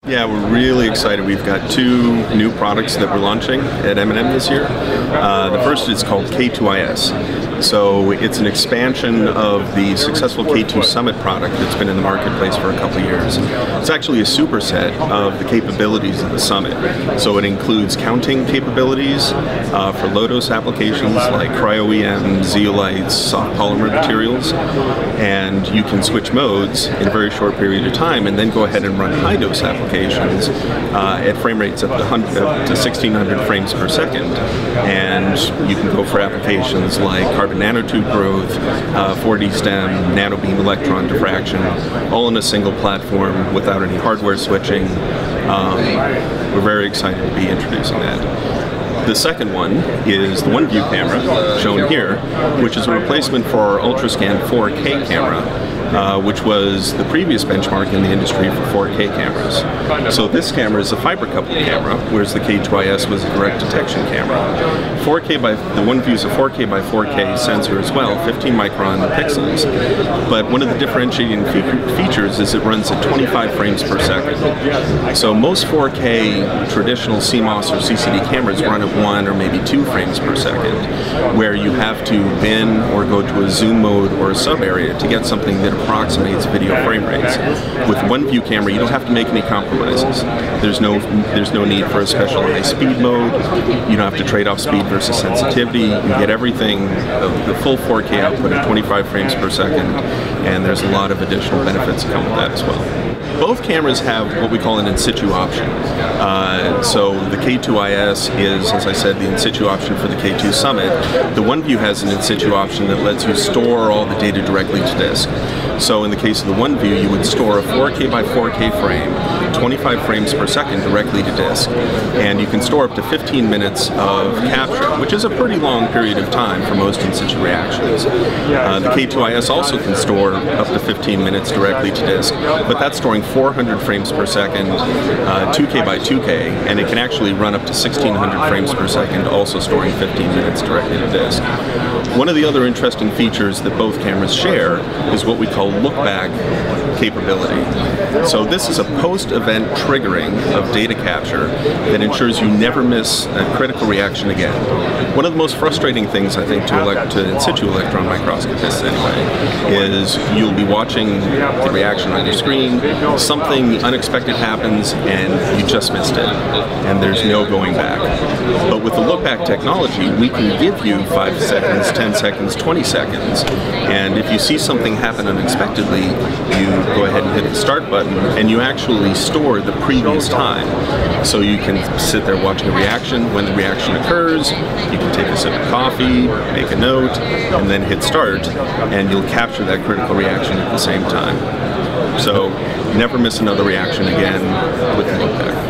Yeah, we're really excited. We've got two new products that we're launching at M&M this year. The first is called K2IS. So it's an expansion of the successful K2 Summit product that's been in the marketplace for a couple of years. It's actually a superset of the capabilities of the Summit. So it includes counting capabilities for low-dose applications like cryo-EM, zeolites, soft polymer materials, and you can switch modes in a very short period of time and then go ahead and run high-dose applications at frame rates up to 1600 frames per second. And you can go for applications like carbon nanotube growth, 4D STEM, nanobeam electron diffraction, all in a single platform without any hardware switching. We're very excited to be introducing that. The second one is the OneView camera, shown here, which is a replacement for our UltraScan 4K camera, which was the previous benchmark in the industry for 4K cameras. So this camera is a fiber-coupled camera, whereas the K2IS was a direct detection camera. The OneView is a 4K by 4K sensor as well, 15 micron pixels, but one of the differentiating features is it runs at 25 frames per second. So most 4K traditional CMOS or CCD cameras run at 1 or maybe 2 frames per second, where you have to bin or go to a zoom mode or a sub area to get something that approximates video frame rates. With OneView camera, you don't have to make any compromises. There's no need for a special high speed mode. You don't have to trade off speed versus sensitivity. You get everything, the full 4K output at 25 frames per second, and there's a lot of additional benefits that come with that as well. Both cameras have what we call an in-situ option. So the K2IS is, as I said, the in-situ option for the K2 Summit. The OneView has an in-situ option that lets you store all the data directly to disk. So in the case of the OneView, you would store a 4K by 4K frame, 25 frames per second directly to disk. And you can store up to 15 minutes of capture, which is a pretty long period of time for most in-situ reactions. The K2IS also can store up to 15 minutes directly to disk, but that's storing 400 frames per second, 2K by 2K, and it can actually run up to 1600 frames per second, also storing 15 minutes directly to disk. One of the other interesting features that both cameras share is what we call look-back capability. So this is a post-event triggering of data capture that ensures you never miss a critical reaction again. One of the most frustrating things, I think, to in-situ electron microscopists anyway, is you'll be watching the reaction on your screen, something unexpected happens, and you just missed it, and there's no going back. But with the look-back technology, we can give you 5 seconds, 10 seconds, 20 seconds, and if you see something happen unexpectedly, you go ahead and hit the start button, and you actually store the previous time. So you can sit there watching a reaction. When the reaction occurs, you can take a sip of coffee, make a note, and then hit start, and you'll capture that critical reaction at the same time. So never miss another reaction again with the look-back.